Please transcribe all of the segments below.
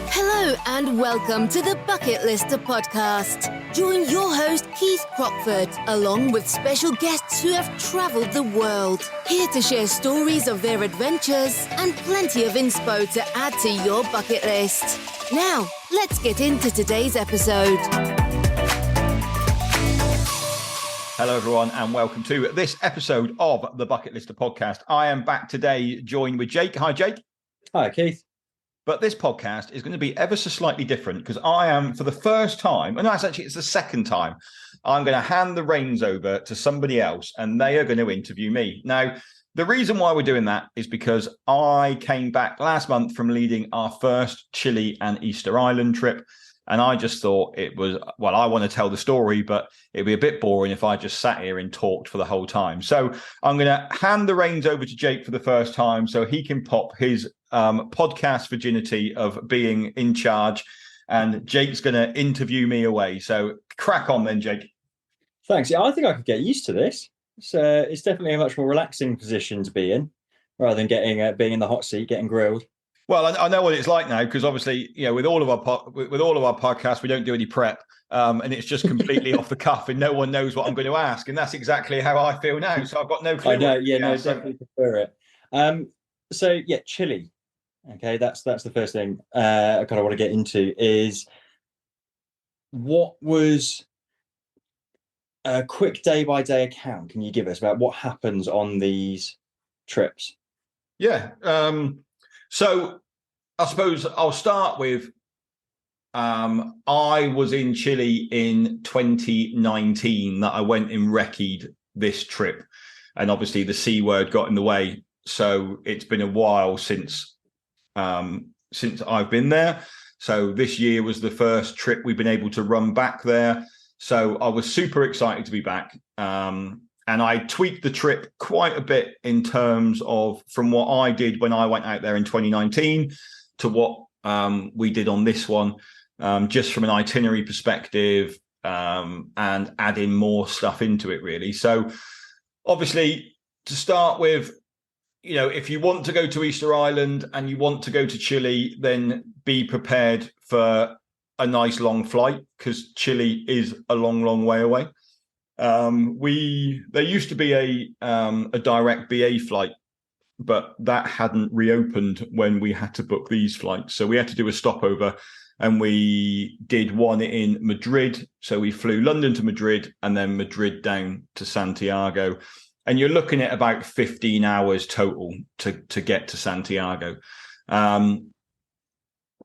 Hello and welcome to the Bucket Lister podcast. Join your host Keith Crockford along with special guests who have travelled the world, here to share stories of their adventures and plenty of inspo to add to your bucket list. Now, let's get into today's episode. Hello, everyone, and welcome to this episode of the Bucket Lister podcast. I am back today joined with Jake. Hi, Jake. Hi, Keith. But this podcast is going to be ever so slightly different because I am, for the first time, and it's the second time, I'm going to hand the reins over to somebody else and they are going to interview me. Now, the reason why we're doing that is because I came back last month from leading our first Chile and Easter Island trip. And I just thought it was, well, I want to tell the story, but it'd be a bit boring if I just sat here and talked for the whole time. So I'm going to hand the reins over to Jake for the first time so he can pop his podcast virginity of being in charge. And Jake's going to interview me away. So crack on then, Jake. Thanks. Yeah, I think I could get used to this. It's definitely a much more relaxing position to be in rather than being in the hot seat, getting grilled. Well, I know what it's like now because obviously, you know, with all of our podcasts, we don't do any prep, and it's just completely off the cuff, and no one knows what I'm going to ask, and that's exactly how I feel now. So I've got no clue. I know, definitely prefer it. So yeah, Chile. Okay, that's the first thing I kind of want to get into is what was a quick day-by-day account can you give us about what happens on these trips? Yeah. So I suppose I'll start with I was in Chile in 2019 that I went and recce'd this trip. And obviously the C word got in the way. So it's been a while since I've been there. So this year was the first trip we've been able to run back there. So I was super excited to be back. And I tweaked the trip quite a bit in terms of from what I did when I went out there in 2019 to what we did on this one, just from an itinerary perspective and adding more stuff into it, really. So obviously, to start with, you know, if you want to go to Easter Island and you want to go to Chile, then be prepared for a nice long flight because Chile is a long, long way away. There used to be a direct BA flight, but that hadn't reopened when we had to book these flights. So we had to do a stopover and we did one in Madrid. So we flew London to Madrid and then Madrid down to Santiago. And you're looking at about 15 hours total to get to Santiago. I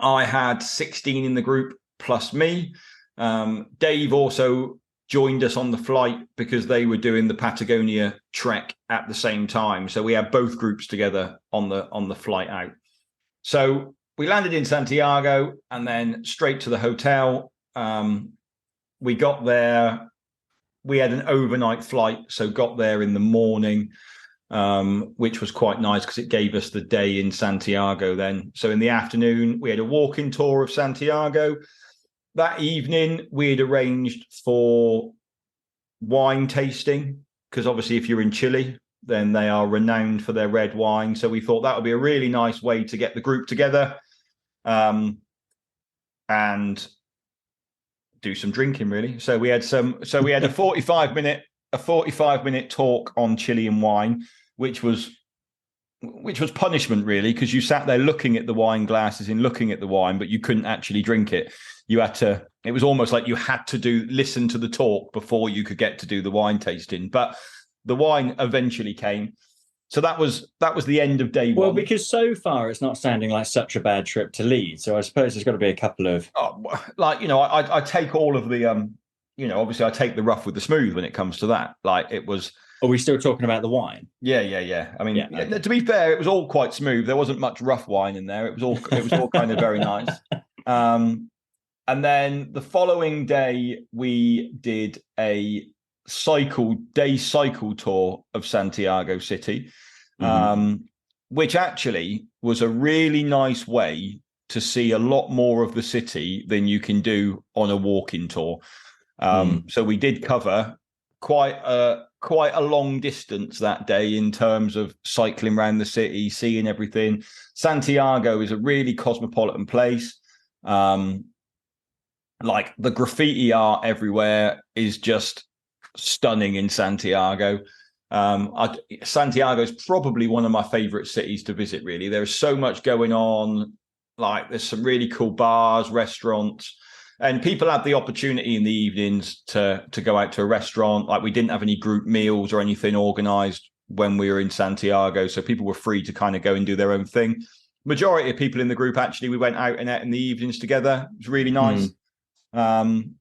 had 16 in the group plus me. Dave also joined us on the flight because they were doing the Patagonia trek at the same time. So we had both groups together on the flight out. So we landed in Santiago and then straight to the hotel. We got there. We had an overnight flight, so got there in the morning, which was quite nice because it gave us the day in Santiago then. So in the afternoon, we had a walking tour of Santiago. That evening, we had arranged for wine tasting because obviously if you're in Chile, then they are renowned for their red wine. So we thought that would be a really nice way to get the group together and do some drinking, really. So we had a 45 minute talk on Chilean wine, which was punishment, really, because you sat there looking at the wine glasses and looking at the wine, but you couldn't actually drink it. It was almost like you had to listen to the talk before you could get to do the wine tasting. But the wine eventually came. So that was the end of day one. Well, because so far it's not sounding like such a bad trip to lead. So I suppose there's got to be a couple of... I take all of the, obviously I take the rough with the smooth when it comes to that. Like it was... Are we still talking about the wine? Yeah. I mean, okay. To be fair, it was all quite smooth. There wasn't much rough wine in there. It was all kind of very nice. And then the following day, we did a cycle tour of Santiago City, which actually was a really nice way to see a lot more of the city than you can do on a walking tour. So we did cover quite a long distance that day in terms of cycling around the city, seeing everything. Santiago is a really cosmopolitan place. Like the graffiti art everywhere is just stunning in Santiago. Santiago is probably one of my favorite cities to visit, really. There's so much going on. Like there's some really cool bars, restaurants, and people have the opportunity in the evenings to go out to a restaurant. Like we didn't have any group meals or anything organized when we were in Santiago, so people were free to kind of go and do their own thing. Majority of people in the group, actually, we went out and ate in the evenings together. It was really nice. And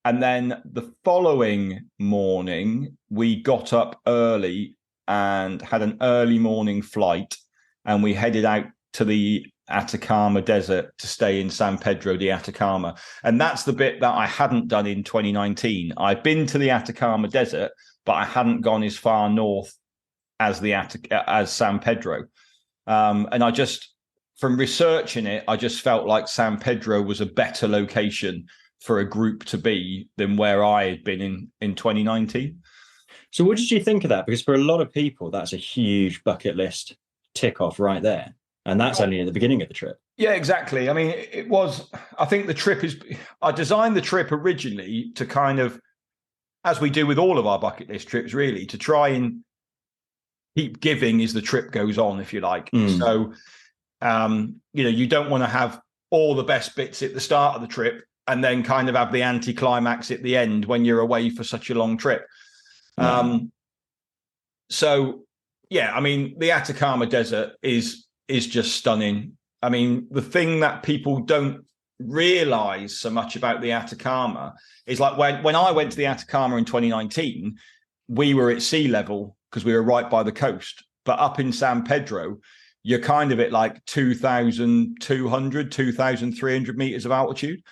then the following morning, we got up early and had an early morning flight, and we headed out to the Atacama Desert to stay in San Pedro de Atacama. And that's the bit that I hadn't done in 2019. I'd been to the Atacama Desert, but I hadn't gone as far north as as San Pedro. And I just, from researching it, I just felt like San Pedro was a better location for a group to be than where I had been in 2019. So what did you think of that? Because for a lot of people, that's a huge bucket list tick off right there. And that's only at the beginning of the trip. Yeah, exactly. I mean, it was, I think the trip is, I designed the trip originally to kind of, as we do with all of our bucket list trips, really, to try and keep giving as the trip goes on, if you like. So, you don't want to have all the best bits at the start of the trip and then kind of have the anticlimax at the end when you're away for such a long trip. So, yeah, I mean, the Atacama Desert is just stunning. I mean, the thing that people don't realize so much about the Atacama is like when I went to the Atacama in 2019, we were at sea level because we were right by the coast. But up in San Pedro, you're kind of at like 2,200, 2,300 meters of altitude.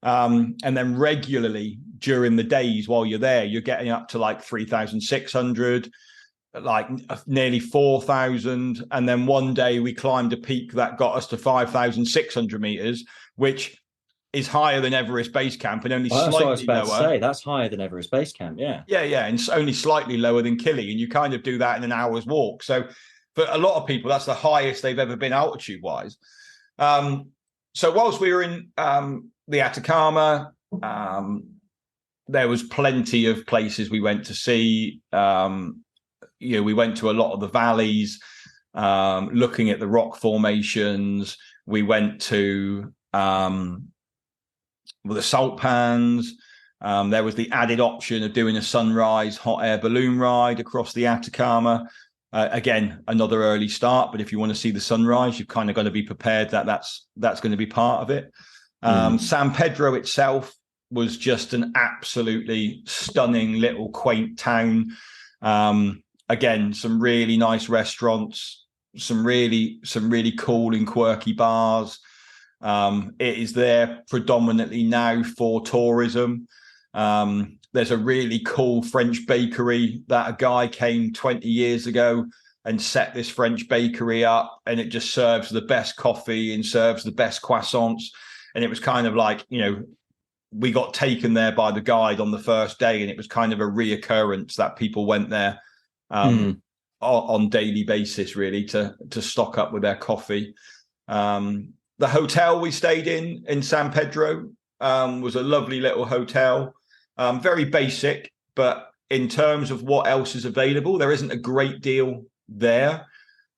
And then regularly during the days while you're there, you're getting up to like 3,600, like nearly 4,000. And then one day we climbed a peak that got us to 5,600 meters, which is higher than Everest Base Camp and only slightly that's what I was about lower. To say. That's higher than Everest Base Camp, yeah. Yeah, and it's only slightly lower than Kili. And you kind of do that in an hour's walk. So for a lot of people, that's the highest they've ever been altitude-wise. So whilst we were in the Atacama, there was plenty of places we went to see. We went to a lot of the valleys, looking at the rock formations. We went to the salt pans. There was the added option of doing a sunrise hot air balloon ride across the Atacama. Again, another early start, but if you want to see the sunrise, you've kind of got to be prepared that that's going to be part of it. San Pedro itself was just an absolutely stunning little quaint town. Again, some really nice restaurants, some really cool and quirky bars. It is there predominantly now for tourism. There's a really cool French bakery that a guy came 20 years ago and set this French bakery up, and it just serves the best coffee and serves the best croissants. And it was kind of like, we got taken there by the guide on the first day, and it was kind of a reoccurrence that people went there on daily basis, really, to stock up with their coffee. The hotel we stayed in San Pedro was a lovely little hotel, very basic, but in terms of what else is available, there isn't a great deal there.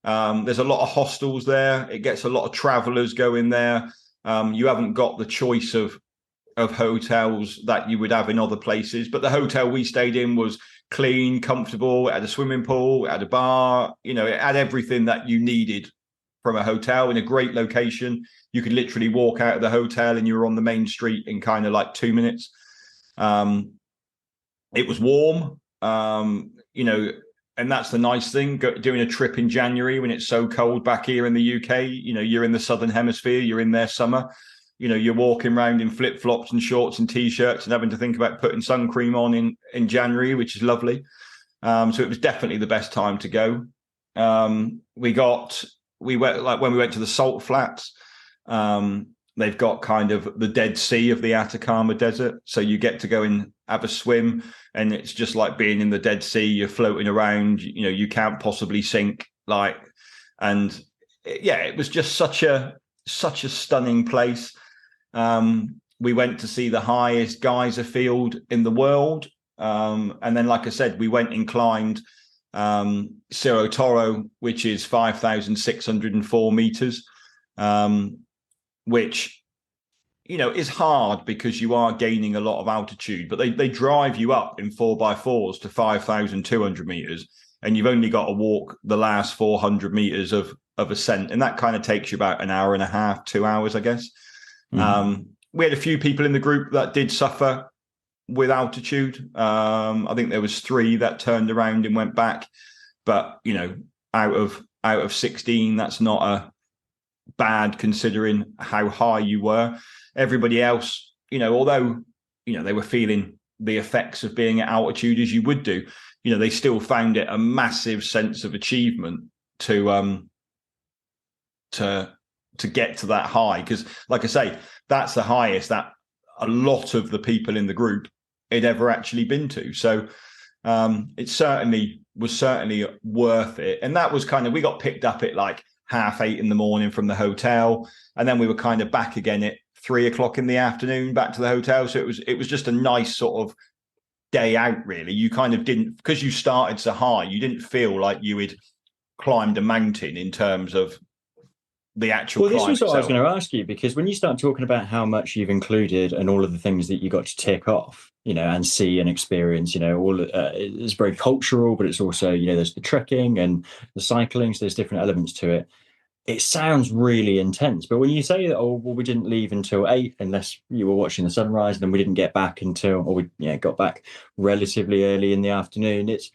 There's a lot of hostels there. It gets a lot of travelers going there. You haven't got the choice of hotels that you would have in other places, but the hotel we stayed in was clean, comfortable. It had a swimming pool, it had a bar, it had everything that you needed from a hotel in a great location. You could literally walk out of the hotel and you were on the main street in kind of like 2 minutes. It was warm, and that's the nice thing, doing a trip in January when it's so cold back here in the UK. You're in the Southern Hemisphere, you're in their summer. You're walking around in flip-flops and shorts and T-shirts and having to think about putting sun cream on in January, which is lovely. So it was definitely the best time to go. We went, like when we went to the salt flats, they've got kind of the Dead Sea of the Atacama Desert. So you get to go and have a swim, and it's just like being in the Dead Sea. You're floating around, you can't possibly sink. And it was just such a stunning place. We went to see the highest geyser field in the world. And then, like I said, we went and climbed Cerro Toro, which is 5,604 meters, which, is hard because you are gaining a lot of altitude, but they drive you up in 4x4s to 5,200 meters. And you've only got to walk the last 400 meters of ascent. And that kind of takes you about an hour and a half, 2 hours, I guess. We had a few people in the group that did suffer with altitude. I think there was 3 that turned around and went back. But, out of 16, that's not a bad considering how high you were. Everybody else, although, they were feeling the effects of being at altitude as you would do, they still found it a massive sense of achievement to get to that high. Because, like I say, that's the highest that a lot of the people in the group had ever actually been to. So it certainly was worth it. And that was kind of, we got picked up at like 8:30 in the morning from the hotel, and then we were kind of back again at 3:00 in the afternoon back to the hotel. So it was just a nice sort of day out, really. You kind of didn't, because you started so high, you didn't feel like you had climbed a mountain in terms of the actual Well, this climb was what I was itself. going to ask you, because when you start talking about how much you've included and all of the things that you got to tick off, and see and experience, all it's very cultural, but it's also, there's the trekking and the cycling, so there's different elements to it. It sounds really intense. But when you say that, we didn't leave until 8 unless you were watching the sunrise, and then we didn't get back until, got back relatively early in the afternoon. It's,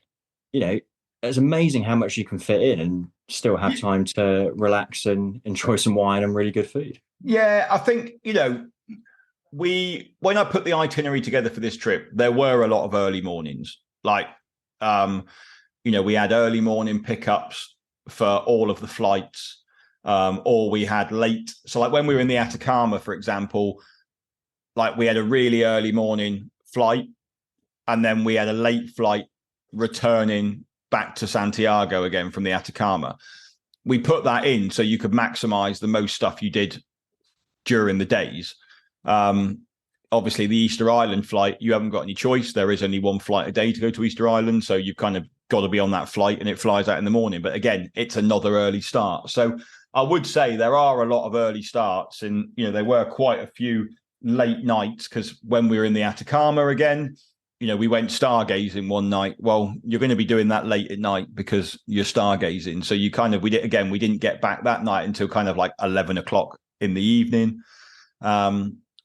it's amazing how much you can fit in and still have time to relax and enjoy some wine and really good food. Yeah, I think, when I put the itinerary together for this trip, there were a lot of early mornings. Like, we had early morning pickups for all of the flights. Or we had late. So like when we were in the Atacama, for example, like we had a really early morning flight, and then we had a late flight returning back to Santiago again from the Atacama. We put that in so you could maximize the most stuff you did during the days. Obviously the Easter Island flight, you haven't got any choice. There is only one flight a day to go to Easter Island. So you've kind of got to be on that flight, and it flies out in the morning. But again, it's another early start. So I would say there are a lot of early starts, and there were quite a few late nights, because when we were in the Atacama again, we went stargazing one night. Well, you're going to be doing that late at night because you're stargazing. So we didn't get back that night until kind of like 11:00 in the evening.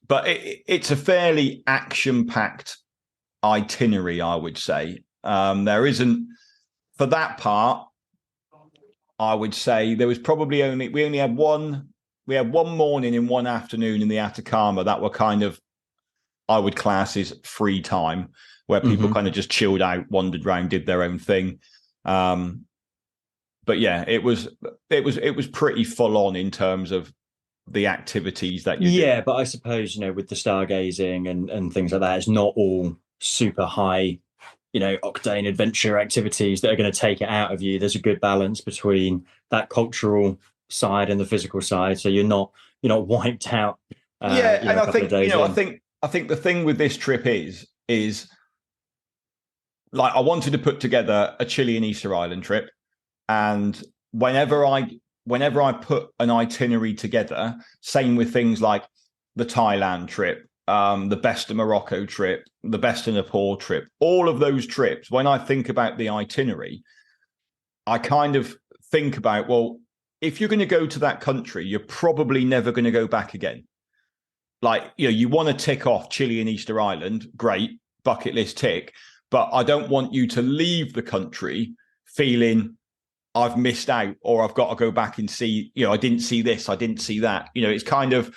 But it's a fairly action-packed itinerary, I would say. There isn't, for that part, I would say there was probably we had one morning and one afternoon in the Atacama that were kind of, I would class as free time, where people kind of just chilled out, wandered around, did their own thing. But yeah, it was pretty full on in terms of the activities that you did. But I suppose, with the stargazing and things like that, it's not all super high, octane adventure activities that are going to take it out of you. There's a good balance between that cultural side and the physical side, so you're not wiped out. And I think I think the thing with this trip is like, I wanted to put together a Chilean Easter Island trip, and whenever I put an itinerary together, same with things like the Thailand trip, the best of Morocco trip, the best of Nepal trip, all of those trips, when I think about the itinerary, I kind of think about, well, if you're going to go to that country, you're probably never going to go back again. Like, you want to tick off Chile and Easter Island, great, bucket list tick, but I don't want you to leave the country feeling I've missed out, or I've got to go back and see, I didn't see this, I didn't see that. It's kind of,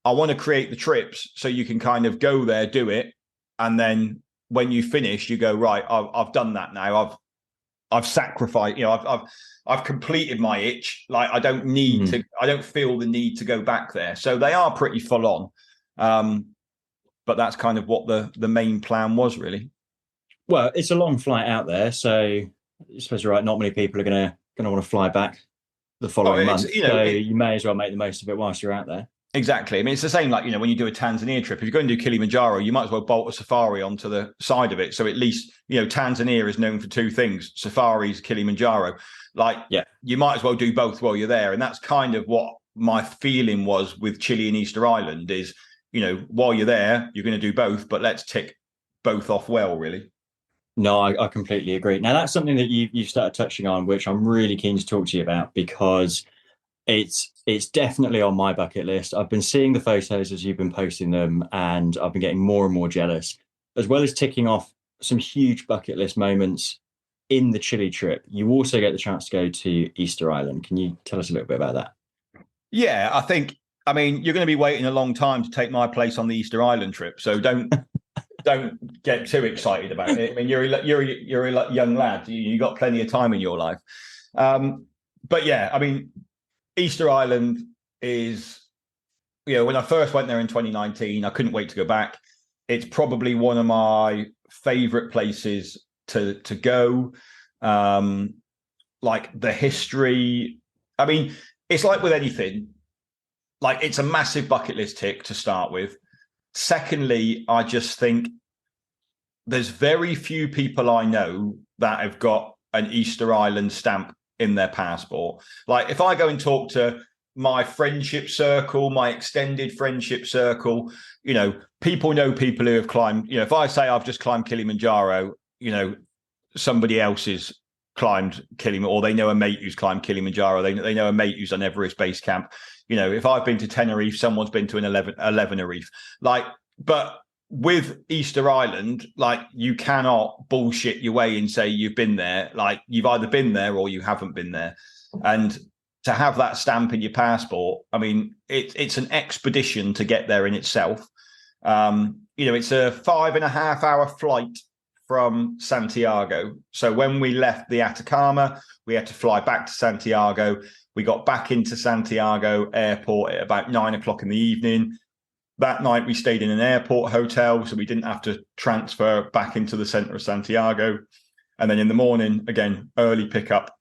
I want to create the trips so you can kind of go there, do it, and then when you finish, you go, right, I've done that now. I've sacrificed, I've completed my itch. Like, I don't need to, I don't feel the need to go back there. So they are pretty full on. But that's kind of what the main plan was, really. Well, it's a long flight out there, so I suppose you're right. Not many people are going to want to fly back the following month. So you may as well make the most of it whilst you're out there. Exactly. I mean, it's the same like, when you do a Tanzania trip, if you're going to do Kilimanjaro, you might as well bolt a safari onto the side of it. So at least, Tanzania is known for two things, safaris, Kilimanjaro. Like, Yeah. you might as well do both while you're there. And that's kind of what my feeling was with Chile and Easter Island is, while you're there, you're going to do both, but let's tick both off well, really. No, I completely agree. Now, that's something that you've started touching on, which I'm really keen to talk to you about, because it's definitely on my bucket list. I've been seeing the photos as you've been posting them, and I've been getting more and more jealous, as well as ticking off some huge bucket list moments in the Chile trip. You also get the chance to go to Easter Island. Can you tell us a little bit about that? Yeah, I mean, you're going to be waiting a long time to take my place on the Easter Island trip. So don't get too excited about it. I mean, you're a young lad. You got plenty of time in your life. But yeah, I mean, Easter Island is, when I first went there in 2019, I couldn't wait to go back. It's probably one of my favorite places to go. Like the history. I mean, it's like with anything, like it's a massive bucket list tick to start with. Secondly, I just think there's very few people I know that have got an Easter Island stamp in their passport. Like if I go and talk to my friendship circle, my extended friendship circle, people know people who have climbed, if I say I've just climbed Kilimanjaro, somebody else has climbed Kilimanjaro, or they know a mate who's climbed Kilimanjaro. They know a mate who's done Everest Base Camp. If I've been to Tenerife, someone's been to an 11 Reef. Like, but with Easter Island, like you cannot bullshit your way and say you've been there. Like you've either been there or you haven't been there. And to have that stamp in your passport, I mean, it's an expedition to get there in itself. It's a 5.5 hour flight from Santiago. So when we left the Atacama, we had to fly back to Santiago. We got back into Santiago airport at about 9:00 in the evening. That night we stayed in an airport hotel, so we didn't have to transfer back into the center of Santiago. And then in the morning, again, early pickup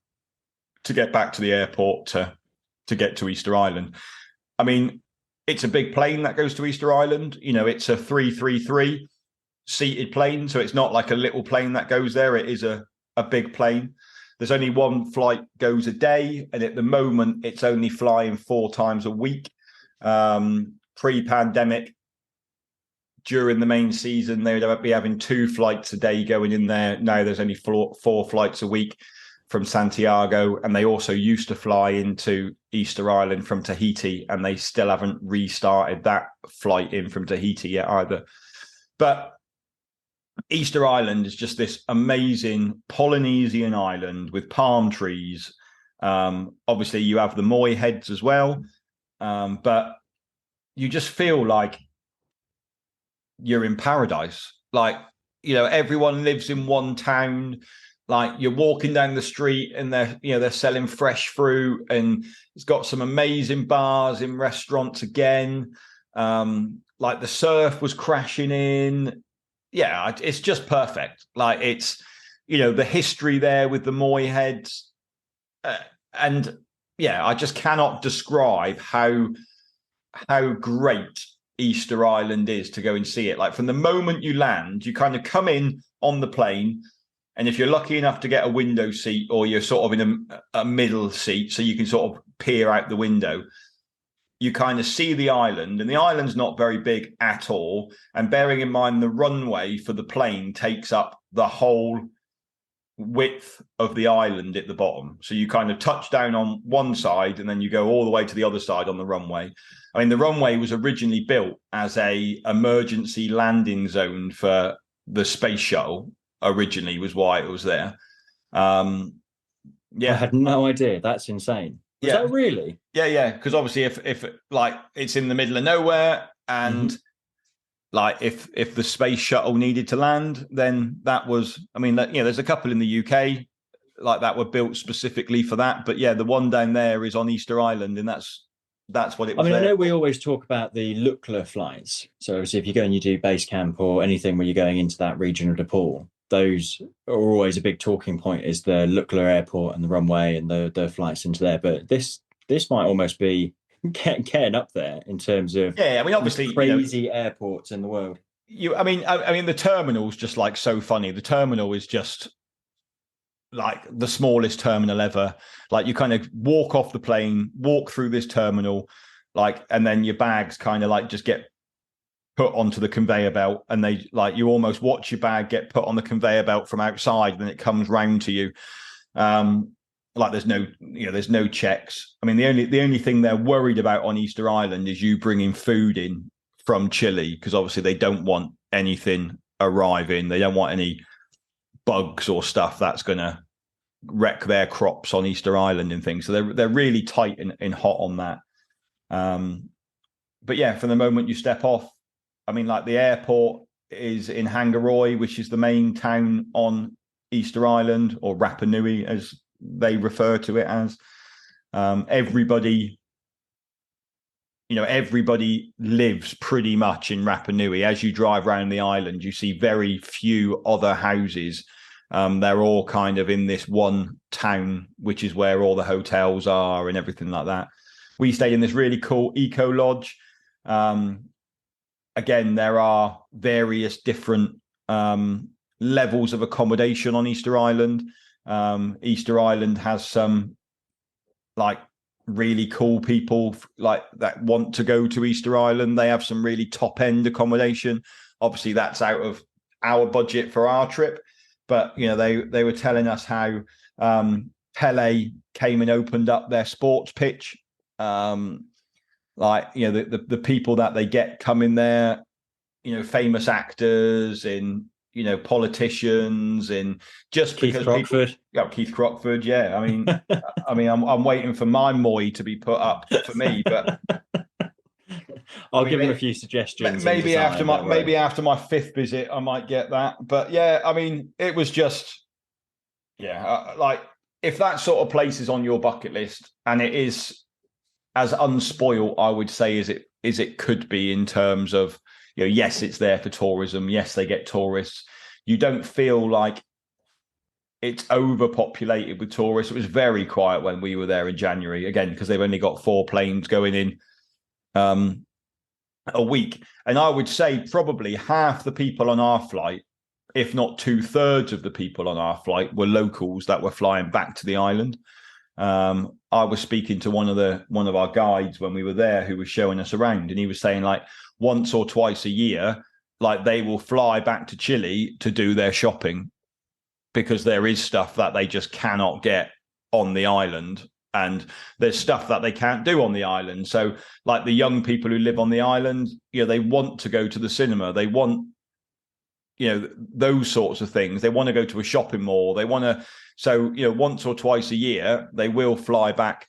to get back to the airport to get to Easter Island. I mean, it's a big plane that goes to Easter Island. It's a 333 seated plane, so it's not like a little plane that goes there. It is a big plane. There's only one flight goes a day, and at the moment, it's only flying 4 times a week. Pre-pandemic, during the main season, they would be having 2 flights a day going in there. Now there's only 4 flights a week from Santiago, and they also used to fly into Easter Island from Tahiti, and they still haven't restarted that flight in from Tahiti yet either. But Easter Island is just this amazing Polynesian island with palm trees. Obviously, you have the Moi heads as well, but you just feel like you're in paradise. Like, everyone lives in one town. Like you're walking down the street and they're selling fresh fruit, and it's got some amazing bars and restaurants again. Like the surf was crashing in. Yeah, it's just perfect. Like it's, the history there with the Moi heads. And yeah, I just cannot describe how great Easter Island is to go and see it. Like from the moment you land, you kind of come in on the plane, and if you're lucky enough to get a window seat, or you're sort of in a middle seat so you can sort of peer out the window, you kind of see the island, and the island's not very big at all. And bearing in mind the runway for the plane takes up the whole width of the island at the bottom. So you kind of touch down on one side and then you go all the way to the other side on the runway. I mean, the runway was originally built as a emergency landing zone for the space shuttle. Originally was why it was there. I had no idea. That's insane. Was that really? Yeah. Because obviously, if like it's in the middle of nowhere, and like if the space shuttle needed to land, then that was. I mean, there's a couple in the UK like that were built specifically for that. But yeah, the one down there is on Easter Island, and that's what it was. I mean, I know we always talk about the Lukla flights. So obviously, if you go and you do base camp or anything where you're going into that region of Nepal, those are always a big talking point, is the Lukla airport and the runway and the flights into there. But this might almost be getting up there in terms of Yeah, I mean, obviously, crazy airports in the world. I mean, the terminal's just like so funny. The terminal is just like the smallest terminal ever. Like you kind of walk off the plane, walk through this terminal, like, and then your bags kind of like just get put onto the conveyor belt, and they like you almost watch your bag get put on the conveyor belt from outside, and then it comes round to you. Like there's no checks. I mean, the only thing they're worried about on Easter Island is you bringing food in from Chile, because obviously they don't want anything arriving. They don't want any bugs or stuff that's going to wreck their crops on Easter Island and things. So they're really tight and hot on that. But yeah, from the moment you step off, I mean, like the airport is in Hangaroy, which is the main town on Easter Island, or Rapa Nui as they refer to it as. Everybody lives pretty much in Rapa Nui. As you drive around the island, you see very few other houses. They're all kind of in this one town, which is where all the hotels are and everything like that. We stayed in this really cool eco lodge. Again, there are various different levels of accommodation on Easter Island. Easter Island has some like really cool people like that want to go to Easter Island. They have some really top end accommodation. Obviously, that's out of our budget for our trip. But they were telling us how Pele came and opened up their sports pitch. The people that they get come in there, famous actors and politicians, and just Keith because Crockford. Keith Crockford, yeah. I mean, I'm waiting for my Moy to be put up for me, but I'll give him a few suggestions. Maybe after my fifth visit, I might get that. But yeah, I mean, it was just, like if that sort of place is on your bucket list, and it is as unspoiled, I would say, as it could be in terms of, yes, it's there for tourism. Yes, they get tourists. You don't feel like it's overpopulated with tourists. It was very quiet when we were there in January, again, because they've only got 4 planes going in a week. And I would say probably half the people on our flight, if not 2/3 of the people on our flight, were locals that were flying back to the island. I was speaking to one of our guides when we were there, who was showing us around, and he was saying like once or twice a year, like they will fly back to Chile to do their shopping, because there is stuff that they just cannot get on the island, and there's stuff that they can't do on the island. So like the young people who live on the island, they want to go to the cinema. They want, those sorts of things. They want to go to a shopping mall. They want to, so, once or twice a year, they will fly back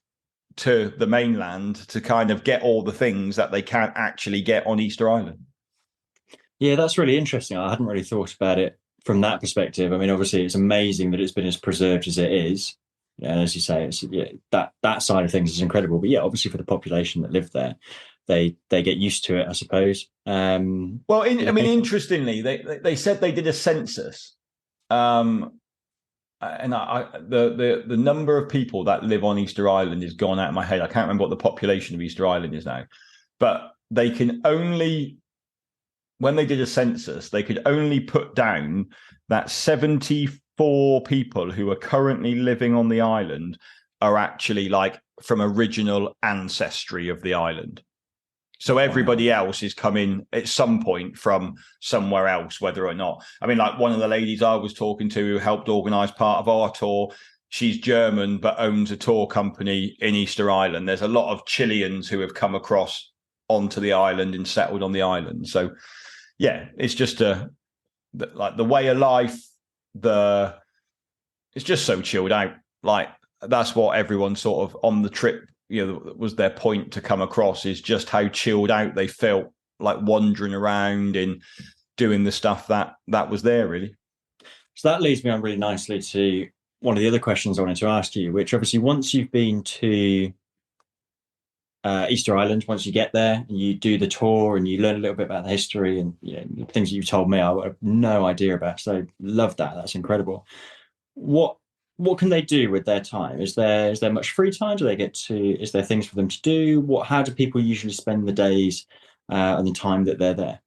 to the mainland to kind of get all the things that they can't actually get on Easter Island. Yeah, that's really interesting. I hadn't really thought about it from that perspective. I mean, obviously it's amazing that it's been as preserved as it is. And as you say, it's, that side of things is incredible. But yeah, obviously for the population that live there, they get used to it, I suppose. Interestingly, they said they did a census, and the number of people that live on Easter Island is gone out of my head. I can't remember what the population of Easter Island is now, but they can only, when they did a census, they could only put down that 74 people who are currently living on the island are actually like from original ancestry of the island. So everybody else is coming at some point from somewhere else, whether or not. I mean, like one of the ladies I was talking to who helped organise part of our tour, she's German but owns a tour company in Easter Island. There's a lot of Chileans who have come across onto the island and settled on the island. So yeah, it's just like the way of life. It's just so chilled out. Like that's what everyone sort of on the trip, was their point to come across, is just how chilled out they felt, like wandering around and doing the stuff that was there, really. So that leads me on really nicely to one of the other questions I wanted to ask you, which obviously once you've been to Easter Island, once you get there and you do the tour and you learn a little bit about the history and things that you've told me I have no idea about, so love that. That's incredible. What what can they do with their time? Is there much free time? Do they get to? Is there things for them to do? How do people usually spend the days and the time that they're there?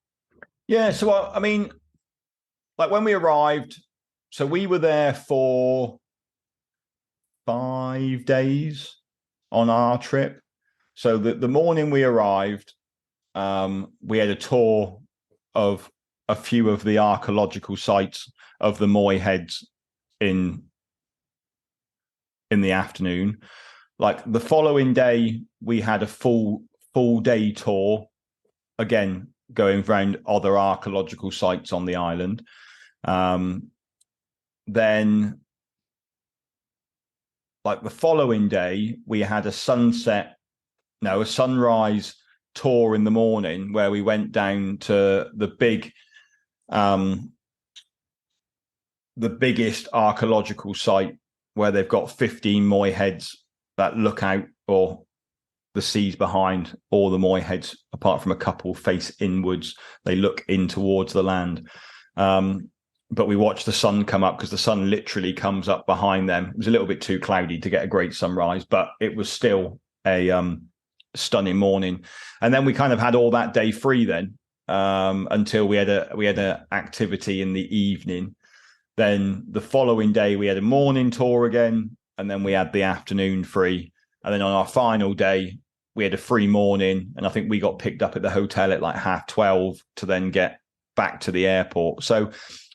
Yeah, so I mean, like when we arrived, so we were there for 5 days on our trip. So the morning we arrived, we had a tour of a few of the archaeological sites of the Moy Heads in the afternoon. Like the following day, we had a full day tour, again going around other archaeological sites on the island. Then, like the following day, we had a sunrise tour in the morning where we went down to the biggest archaeological site where they've got 15 Moy Heads that look out, or the seas behind all the Moy Heads, apart from a couple face inwards. They look in towards the land. But we watched the sun come up because the sun literally comes up behind them. It was a little bit too cloudy to get a great sunrise, but it was still a stunning morning. And then we kind of had all that day free then, until we had a activity in the evening. Then the following day we had a morning tour again, and then we had the afternoon free. And then on our final day, we had a free morning, and I think we got picked up at the hotel at like 12:30 to then get back to the airport. So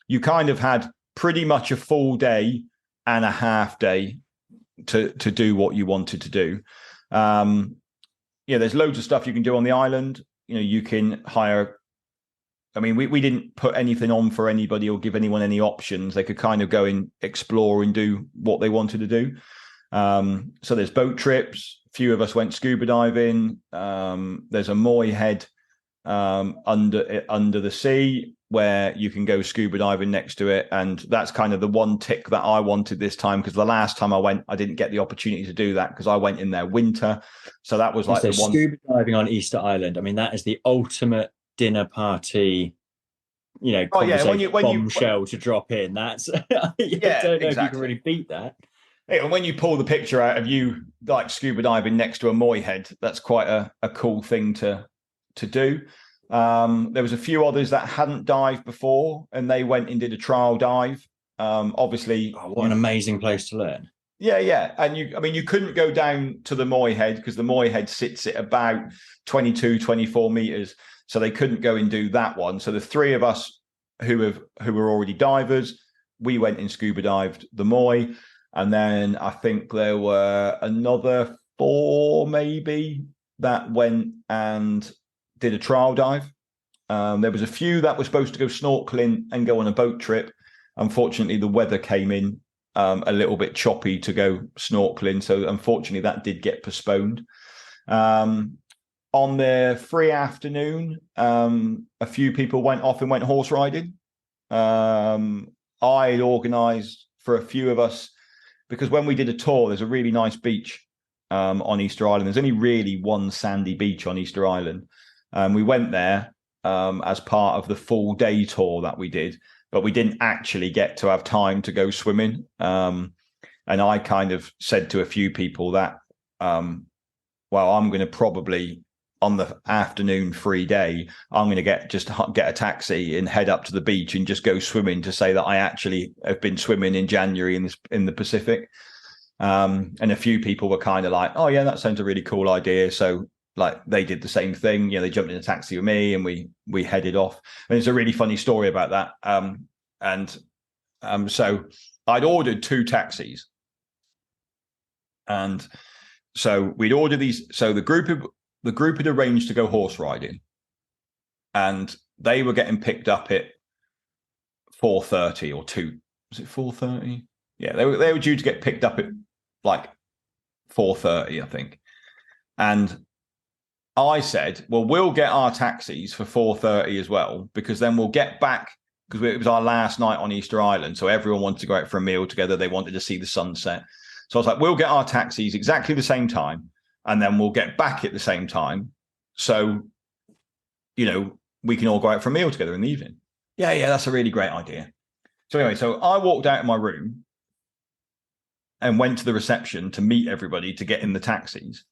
you kind of had pretty much a full day and a half day to do what you wanted to do. There's loads of stuff you can do on the island. You can hire. I mean, we didn't put anything on for anybody or give anyone any options. They could kind of go and explore and do what they wanted to do. So there's boat trips. A few of us went scuba diving. There's a Moy Head under the sea where you can go scuba diving next to it, and that's kind of the one tick that I wanted this time, because the last time I went, I didn't get the opportunity to do that because I went in there winter. So that was like the one. Scuba diving on Easter Island. I mean, that is the ultimate dinner party. Bombshell to drop in. That's I don't know exactly. If you can really beat that. And when you pull the picture out of you like scuba diving next to a Moy Head, that's quite a cool thing to do. There was a few others that hadn't dived before, and they went and did a trial dive. Obviously, what an amazing place to learn. Yeah. And you couldn't go down to the Moy Head because the Moy Head sits at about 22, 24 meters. So they couldn't go and do that one. So the three of us who were already divers, we went and scuba dived the Moy. And then I think there were another 4 maybe that went and did a trial dive. There was a few that were supposed to go snorkeling and go on a boat trip. Unfortunately, the weather came in a little bit choppy to go snorkeling. So unfortunately, that did get postponed. On the free afternoon, a few people went off and went horse riding. I'd organised for a few of us, because when we did a tour, there's a really nice beach on Easter Island. There's only really one sandy beach on Easter Island. We went there as part of the full day tour that we did, but we didn't actually get to have time to go swimming. And I kind of said to a few people that, I'm going to probably, on the afternoon free day, I'm going to get a taxi and head up to the beach and just go swimming to say that I actually have been swimming in January in the Pacific. And a few people were kind of like, oh yeah, that sounds a really cool idea. So like they did the same thing. They jumped in a taxi with me and we headed off. And it's a really funny story about that. So I'd ordered 2 taxis. And so we'd ordered these. So the group had arranged to go horse riding, and they were getting picked up at 4:30 or 2. Was it 4:30? Yeah, they were due to get picked up at like 4:30, I think. And I said, well, we'll get our taxis for 4:30 as well, because then we'll get back, because it was our last night on Easter Island. So everyone wanted to go out for a meal together. They wanted to see the sunset. So I was like, we'll get our taxis exactly the same time, and then we'll get back at the same time. So, we can all go out for a meal together in the evening. Yeah, that's a really great idea. So anyway, so I walked out of my room, and went to the reception to meet everybody to get in the taxis.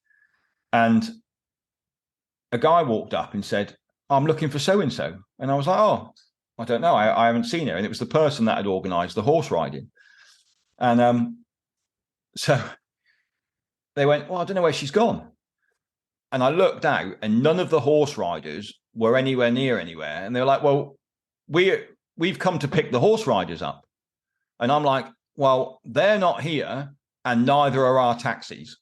And a guy walked up and said, I'm looking for so-and-so. And I was like, oh, I don't know. I haven't seen her. And it was the person that had organised the horse riding. And so they went, well, I don't know where she's gone. And I looked out and none of the horse riders were anywhere near anywhere. And they were like, well, we've come to pick the horse riders up. And I'm like, well, they're not here and neither are our taxis.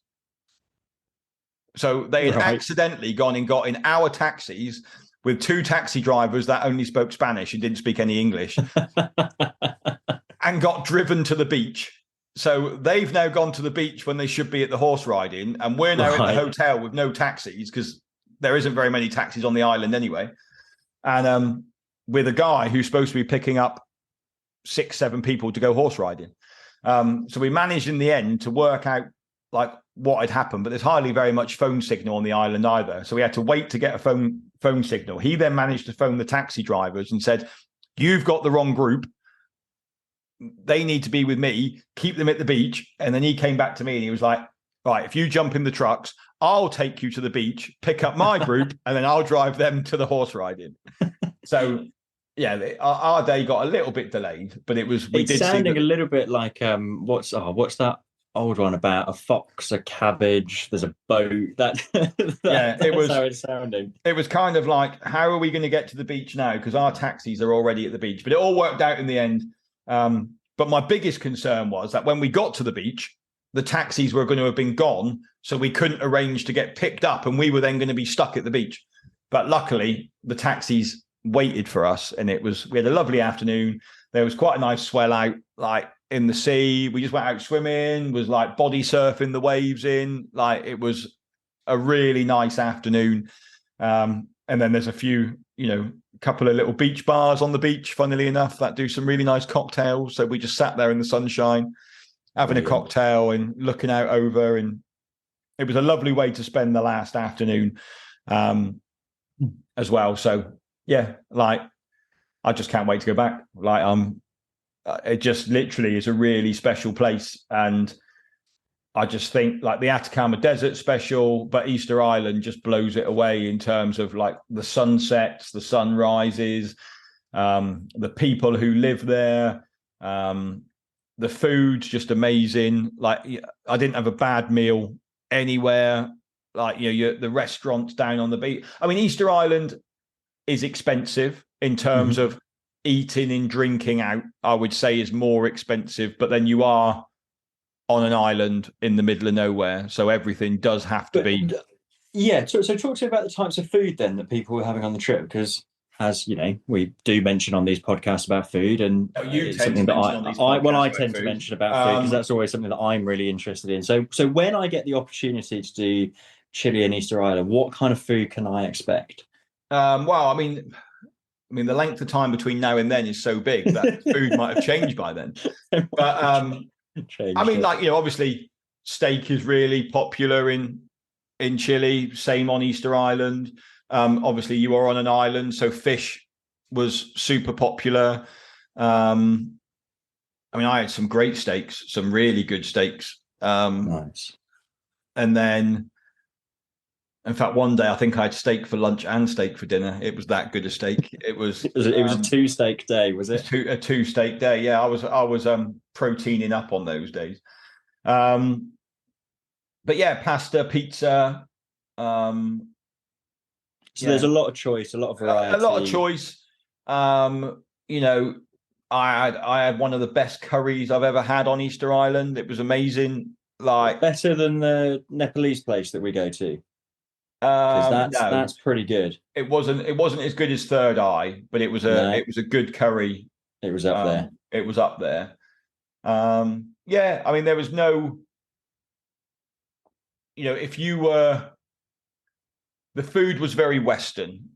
So they had accidentally gone and got in our taxis with two taxi drivers that only spoke Spanish and didn't speak any English and got driven to the beach. So they've now gone to the beach when they should be at the horse riding. And we're now at the hotel with no taxis because there isn't very many taxis on the island anyway. And with a guy who's supposed to be picking up 6-7 people to go horse riding. So we managed in the end to work out like what had happened, but there's hardly very much phone signal on the island either. So we had to wait to get a phone signal. He then managed to phone the taxi drivers and said, you've got the wrong group. They need to be with me. Keep them at the beach. And then he came back to me and he was like, right, if you jump in the trucks, I'll take you to the beach, pick up my group, and then I'll drive them to the horse riding. So yeah, our day got a little bit delayed, but it's sounding a little bit like what's that old one about a fox, a cabbage, there's a boat. That's how it's sounding. It was kind of like, how are we going to get to the beach now? Because our taxis are already at the beach. But it all worked out in the end. But my biggest concern was that when we got to the beach, the taxis were going to have been gone, so we couldn't arrange to get picked up, and we were then going to be stuck at the beach. But luckily, the taxis waited for us, and we had a lovely afternoon. There was quite a nice swell out, like in the sea. We just went out swimming, was like body surfing the waves in. Like it was a really nice afternoon. And then there's a few, couple of little beach bars on the beach, funnily enough, that do some really nice cocktails. So we just sat there in the sunshine, having a cocktail and looking out over. And it was a lovely way to spend the last afternoon as well. So yeah, like I just can't wait to go back. Like it just literally is a really special place. And I just think like the Atacama Desert special, but Easter Island just blows it away in terms of like the sunsets, the sunrises, the people who live there, the food's just amazing. Like I didn't have a bad meal anywhere. Like, the restaurants down on the beach. I mean, Easter Island is expensive in terms of eating and drinking out, I would say is more expensive, but then you are on an island in the middle of nowhere. So everything does have to be. Yeah. So talk to me about the types of food then that people were having on the trip, because as we do mention on these podcasts about food, and it's something that I tend to mention about food because that's always something that I'm really interested in. So when I get the opportunity to do Chile and Easter Island, what kind of food can I expect? Well, I mean, the length of time between now and then is so big that food might have changed by then. But I mean, obviously steak is really popular in Chile, same on Easter Island. Obviously you are on an island, so fish was super popular. I mean, I had some great steaks, some really good steaks. Nice. And then, in fact, one day I think I had steak for lunch and steak for dinner. It was that good a steak. It was a 2-steak day, was it? A 2-steak day. Yeah, I was proteining up on those days. But yeah, pasta, pizza. So there's a lot of choice, a lot of variety. A lot of choice. I had one of the best curries I've ever had on Easter Island. It was amazing. Like better than the Nepalese place that we go to. Because that's pretty good. It wasn't as good as Third Eye, but it was a good curry. It was up there. It was up there. Yeah, I mean, there was no, if you were, the food was very Western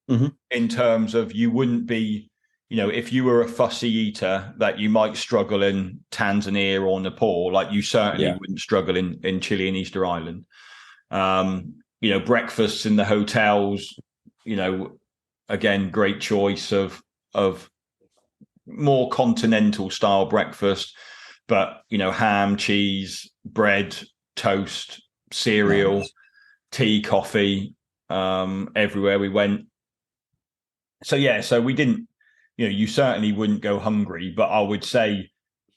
in terms of you wouldn't be, if you were a fussy eater, that you might struggle in Tanzania or Nepal, like you certainly wouldn't struggle in Chile and Easter Island. Breakfasts in the hotels, again, great choice of more continental style breakfast. but ham, cheese, bread, toast, cereal, Nice. tea, coffee, everywhere we went. So we didn't, you certainly wouldn't go hungry, but I would say,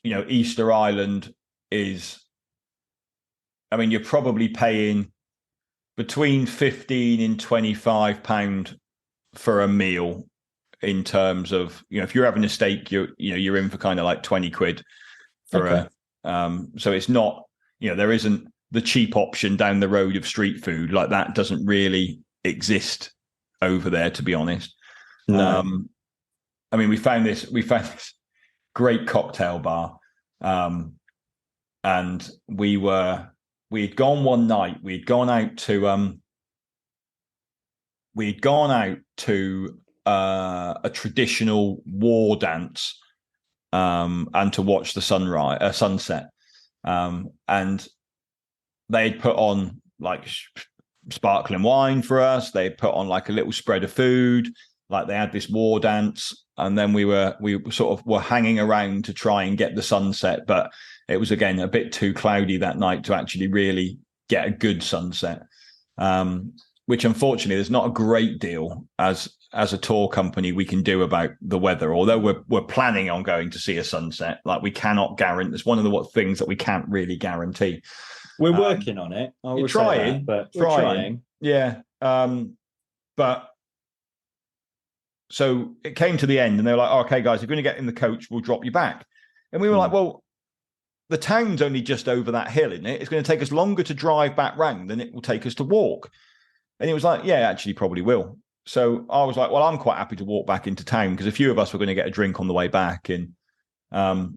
Easter Island is, I mean, you're probably paying between 15 and 25 pound for a meal, in terms of, if you're having a steak, you're in for kind of like 20 quid for so it's not, there isn't the cheap option down the road of street food. Like, that doesn't really exist over there, to be honest. No. I mean, we found this great cocktail bar, and we had gone one night. We'd gone out to a traditional war dance, and to watch the sunset, and they'd put on like sparkling wine for us. They'd put on like a little spread of food. Like, they had this war dance, and then we sort of were hanging around to try and get the sunset, but it was, again, a bit too cloudy that night to actually really get a good sunset. Which, unfortunately, there's not a great deal as a tour company we can do about the weather. Although we're planning on going to see a sunset, like, we cannot guarantee. It's one of the things that we can't really guarantee. We're working on it. We're trying, but we're trying. Yeah. But so it came to the end, and they were like, oh, okay, guys, if you're going to get in the coach, we'll drop you back. And we were like, well, the town's only just over that hill, isn't it? It's going to take us longer to drive back round than it will take us to walk. And he was like, yeah, actually probably will. So I was like, well, I'm quite happy to walk back into town, because a few of us were going to get a drink on the way back. And a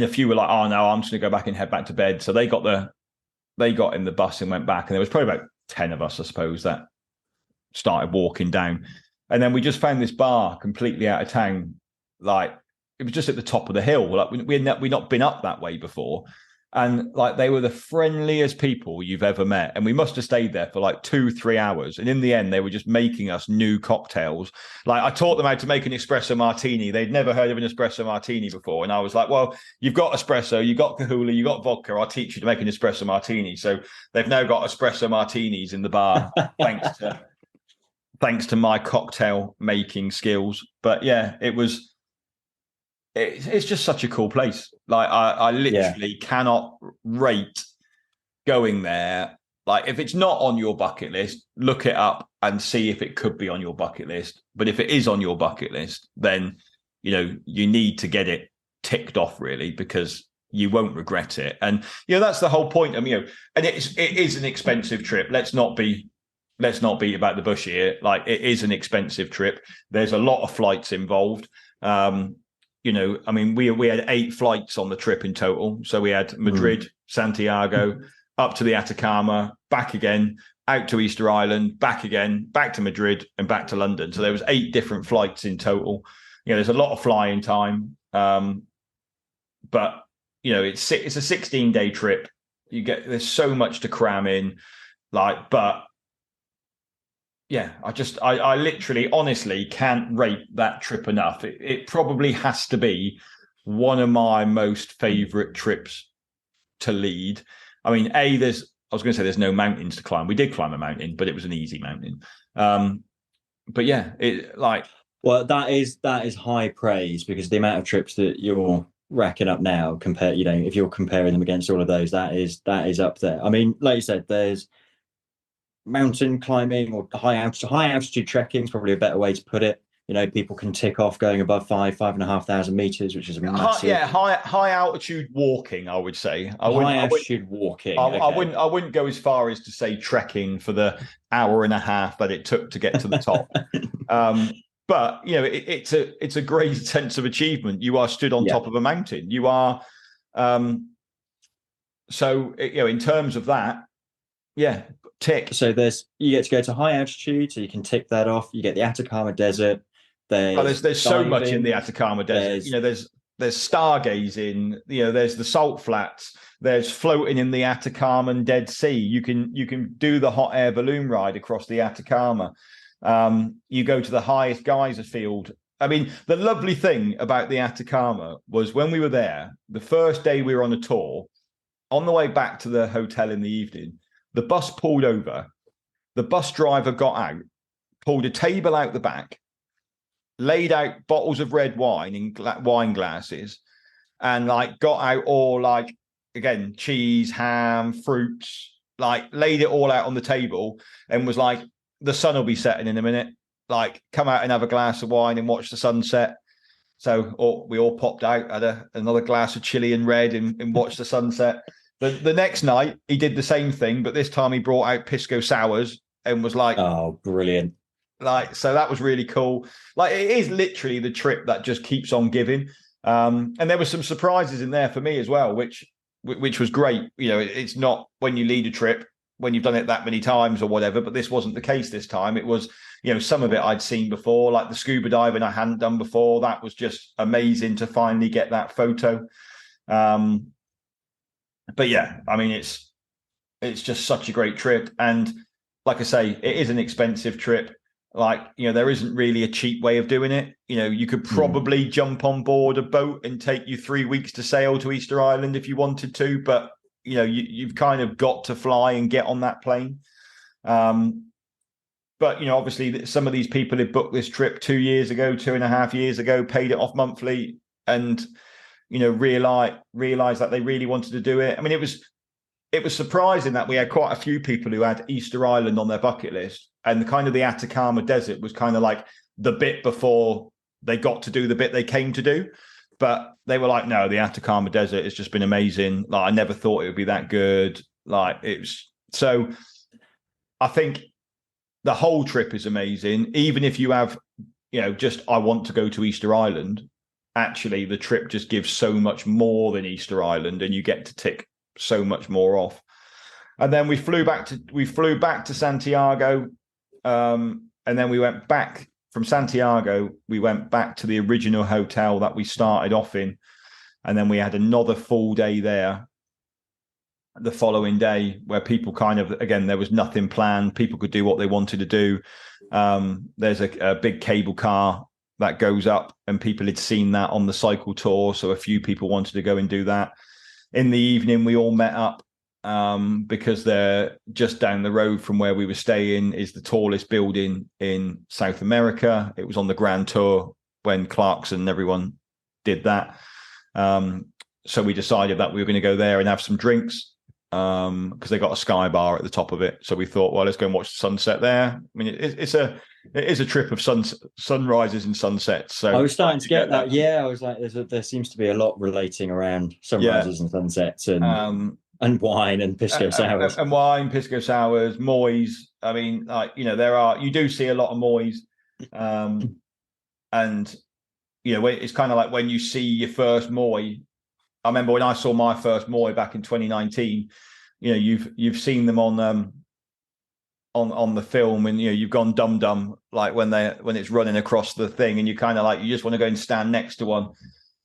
few were like, oh no, I'm just going to go back and head back to bed. So they got in the bus and went back. And there was probably about 10 of us, I suppose, that started walking down. And then we just found this bar completely out of town. Like, it was just at the top of the hill. Like, we'd not been up that way before. And like, they were the friendliest people you've ever met. And we must have stayed there for like 2-3 hours. And in the end, they were just making us new cocktails. Like, I taught them how to make an espresso martini. They'd never heard of an espresso martini before. And I was like, well, you've got espresso, you've got Kahula, you've got vodka. I'll teach you to make an espresso martini. So they've now got espresso martinis in the bar, thanks to my cocktail making skills. But yeah, it's just such a cool place. Like, I literally cannot rate going there. Like, if it's not on your bucket list, look it up and see if it could be on your bucket list. But if it is on your bucket list, then, you need to get it ticked off, really, because you won't regret it. And, that's the whole point. And it is an expensive trip. Let's not beat about the bush here. Like, it is an expensive trip. There's a lot of flights involved. I mean, we had 8 flights on the trip in total. So we had Madrid, Santiago, up to the Atacama, back again, out to Easter Island, back again, back to Madrid, and back to London. So there was 8 different flights in total. There's a lot of flying time. But it's a 16-day trip. There's so much to cram in. But yeah, I literally, honestly can't rate that trip enough. It probably has to be one of my most favorite trips to lead. I mean, I was going to say there's no mountains to climb. We did climb a mountain, but it was an easy mountain. But yeah, well, that is high praise, because the amount of trips that you're racking up now, if you're comparing them against all of those, that is up there. I mean, like you said, there's mountain climbing or high altitude trekking is probably a better way to put it. People can tick off going above 5,500 meters, which is a massive. High altitude walking, I would say. High altitude walking. I wouldn't go as far as to say trekking for the hour and a half that it took to get to the top. But it's a great sense of achievement. You are stood on top of a mountain. You are. So in terms of that, yeah. Tick. So you get to go to high altitude, so you can tick that off. You get the Atacama Desert. There's so much in the Atacama Desert. There's stargazing. There's the salt flats. There's floating in the Atacaman Dead Sea. You can do the hot air balloon ride across the Atacama. You go to the highest geyser field I mean, the lovely thing about the Atacama was when we were there, the first day we were on a tour, on the way back to the hotel in the evening, the bus pulled over. The bus driver got out, pulled a table out the back, laid out bottles of red wine in wine glasses, and like got out all like, again, cheese, ham, fruits, like laid it all out on the table and was like, the sun will be setting in a minute. Like, come out and have a glass of wine and watch the sunset. So we all popped out, had another glass of Chilean red and watched the sunset. The next night, he did the same thing, but this time he brought out pisco sours and was like, oh, brilliant. Like, so that was really cool. Like, it is literally the trip that just keeps on giving. And there were some surprises in there for me as well, which was great. You know, it's not when you lead a trip, when you've done it that many times or whatever, but this wasn't the case this time. It was, you know, some of it I'd seen before, like the scuba diving I hadn't done before. That was just amazing to finally get that photo. But yeah, I mean, it's just such a great trip. And like I say, it is an expensive trip. Like, you know, there isn't really a cheap way of doing it. You know, you could probably jump on board a boat and take you 3 weeks to sail to Easter Island if you wanted to, but you know, you've kind of got to fly and get on that plane. But you know, obviously, some of these people had booked this trip 2 years ago, 2.5 years ago, paid it off monthly, and you know, realized that they really wanted to do it. I mean, it was surprising that we had quite a few people who had Easter Island on their bucket list, and kind of the Atacama Desert was kind of like the bit before they got to do the bit they came to do. But they were like, no, the Atacama Desert has just been amazing. Like, I never thought it would be that good. Like, it was. So I think the whole trip is amazing. Even if you have, you know, just, I want to go to Easter Island, actually the trip just gives so much more than Easter Island, and you get to tick so much more off. And then we flew back to Santiago. And then we went back from Santiago. We went back to the original hotel that we started off in. And then we had another full day there the following day, where people kind of, again, there was nothing planned. People could do what they wanted to do. There's a big cable car that goes up, and people had seen that on the cycle tour. So a few people wanted to go and do that. In the evening, we all met up because they're just down the road from where we were staying is the tallest building in South America. It was on the Grand Tour when Clarkson and everyone did that. So we decided that we were going to go there and have some drinks because they got a sky bar at the top of it. So we thought, well, let's go and watch the sunset there. I mean, it is a trip of sunrises and sunsets. So I was starting to get that. Yeah, I was like, there seems to be a lot relating around sunrises and sunsets and wine and pisco sours. And wine, pisco sours, mois. I mean, like, you know, you do see a lot of mois. And, you know, it's kind of like when you see your first moi. I remember when I saw my first moi back in 2019, you know, you've seen them on the film, and you know, you've gone dum like when it's running across the thing, and you kind of like, you just want to go and stand next to one.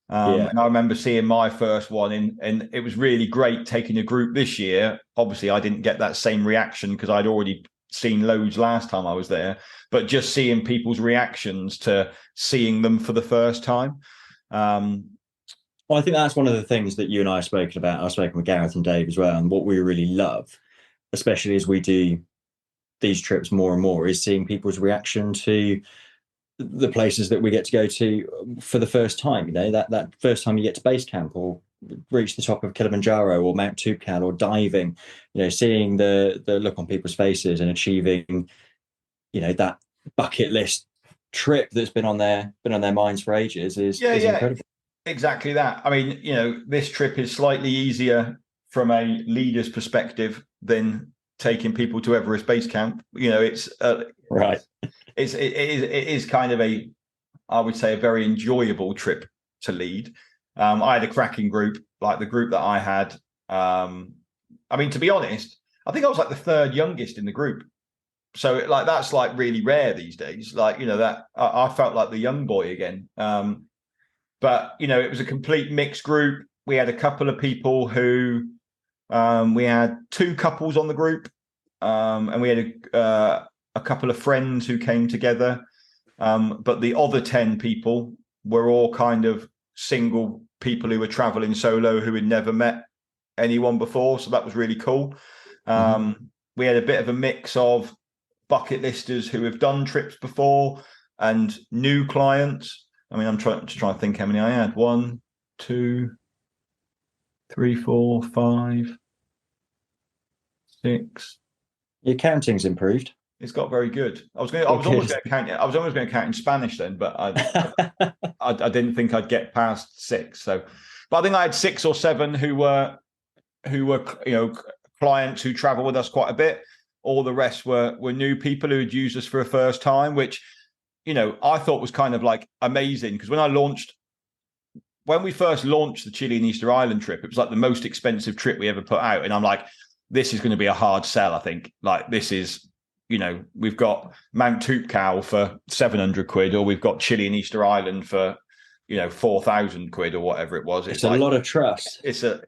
And I remember seeing my first one and it was really great taking a group this year. Obviously I didn't get that same reaction because I'd already seen loads last time I was there, but just seeing people's reactions to seeing them for the first time. Well, I think that's one of the things that you and I have spoken about. I've spoken with Gareth and Dave as well. And what we really love, especially as we do these trips more and more, is seeing people's reaction to the places that we get to go to for the first time. You know, that first time you get to base camp or reach the top of Kilimanjaro or Mount Toubkal or diving, you know, seeing the look on people's faces and achieving, you know, that bucket list trip that's been on their minds for ages is incredible. Exactly that. I mean, you know, this trip is slightly easier from a leader's perspective than taking people to Everest Base Camp. You know, it's right. It is kind of I would say, a very enjoyable trip to lead. I had a cracking group, like the group that I had. I mean, to be honest, I think I was like the third youngest in the group. So like, that's like really rare these days. Like, you know, that I felt like the young boy again. But, you know, it was a complete mixed group. We had a couple of people who, we had 2 couples on the group, and we had a couple of friends who came together. But the other 10 people were all kind of single people who were traveling solo who had never met anyone before. So that was really cool. We had a bit of a mix of bucket listers who have done trips before and new clients. I mean, I'm trying to think how many I had. 1, 2, 3, 4, 5, 6. Your counting's improved. It's got very good. I was almost going to count it. I was almost going to count in Spanish then, but I didn't think I'd get past 6. So, but I think I had 6 or 7 who were clients who travel with us quite a bit. All the rest were new people who had used us for a first time, which, I thought was kind of like amazing, because when we first launched the Chile and Easter Island trip, it was like the most expensive trip we ever put out. And I'm like, this is going to be a hard sell, I think. Like, this is, we've got Mount Toopcal for 700 quid, or we've got Chile and Easter Island for, 4,000 quid or whatever it was. It's a lot of trust. It's a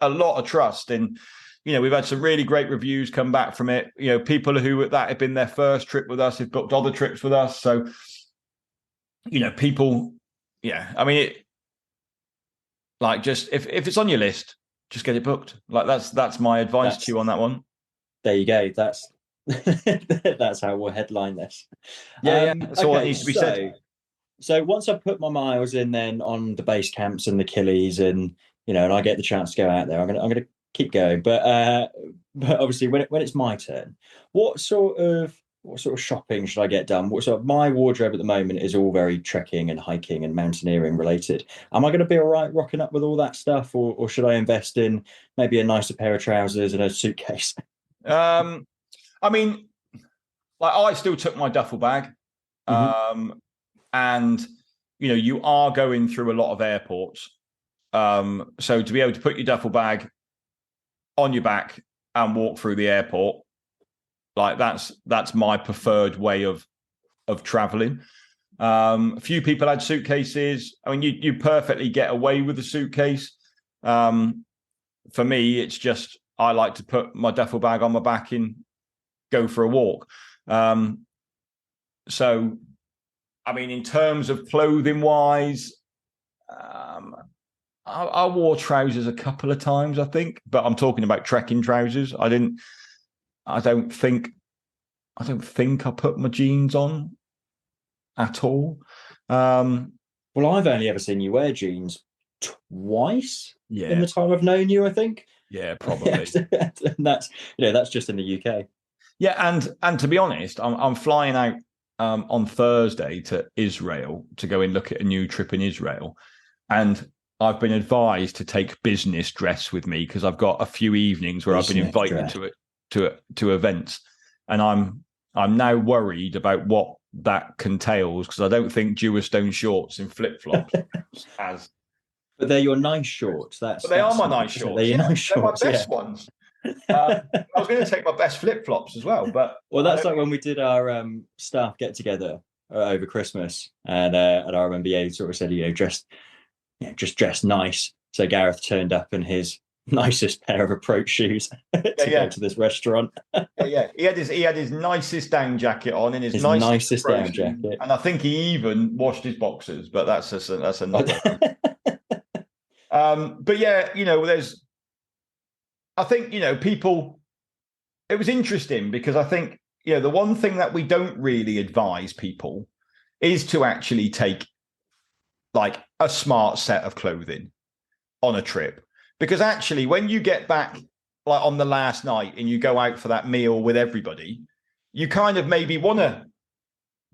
lot of trust. And, we've had some really great reviews come back from it. People that have been their first trip with us have booked other trips with us. So, people, I mean, just if it's on your list, just get it booked. Like, that's my advice to you on that one. There you go. That's that's how we'll headline this. That's all that needs to be said. So once I put my miles in then on the base camps and the Achilles, and and I get the chance to go out there, I'm gonna keep going. But obviously when it's my turn, what sort of shopping should I get done? My wardrobe at the moment is all very trekking and hiking and mountaineering related. Am I going to be all right rocking up with all that stuff, or should I invest in maybe a nicer pair of trousers and a suitcase? I mean, I still took my duffel bag, and you are going through a lot of airports, so to be able to put your duffel bag on your back and walk through the airport, like that's my preferred way of traveling. A few people had suitcases. I mean, you perfectly get away with a suitcase. For me, it's just I like to put my duffel bag on my back and go for a walk. So, I mean, in terms of clothing wise, I wore trousers a couple of times, I think, but I'm talking about trekking trousers. I don't think I put my jeans on at all. Well, I've only ever seen you wear jeans twice in the time probably. I've known you, I think. Yeah, probably. And that's just in the UK. Yeah, and to be honest, I'm flying out on Thursday to Israel to go and look at a new trip in Israel, and I've been advised to take business dress with me because I've got a few evenings where I've been invited to events, and I'm now worried about what that entails, because I don't think Jewelstone shorts and flip flops has. But they're your nice shorts. They are my nice shorts. They're your nice shorts. They're my best ones. I was going to take my best flip flops as well, but that's like when we did our staff get together over Christmas, and our MBA sort of said, just dress nice. So Gareth turned up in his nicest pair of approach shoes to go to this restaurant. He had his nicest down jacket on and his nicest down jacket, and I think he even washed his boxers. But that's another. But I think people. It was interesting because I think the one thing that we don't really advise people is to actually take like a smart set of clothing on a trip. Because actually, when you get back like on the last night and you go out for that meal with everybody, you kind of maybe want to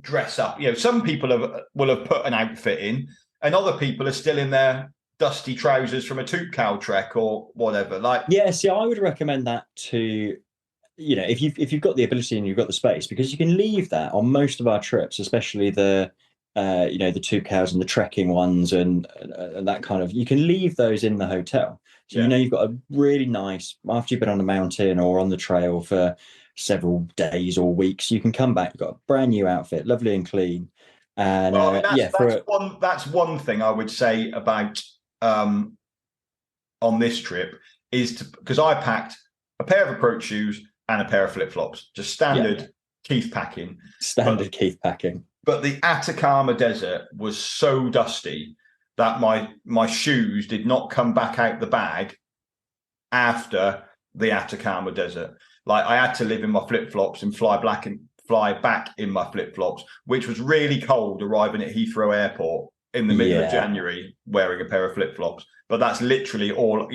dress up. Some people will have put an outfit in, and other people are still in their dusty trousers from a Toopcal trek or whatever. I would recommend that to, if you've got the ability and you've got the space, because you can leave that on most of our trips, especially the Toopcals and the trekking ones and that kind of, you can leave those in the hotel. So you've got a really nice, after you've been on the mountain or on the trail for several days or weeks, you can come back, you've got a brand new outfit, lovely and clean. And that's one thing I would say about on this trip is because I packed a pair of approach shoes and a pair of flip-flops, just standard Keith packing. Standard Keith packing. But the Atacama Desert was so dusty that my shoes did not come back out the bag after the Atacama Desert. Like I had to live in my flip-flops and fly back in my flip-flops, which was really cold arriving at Heathrow Airport in the middle of January wearing a pair of flip-flops. But that's literally all,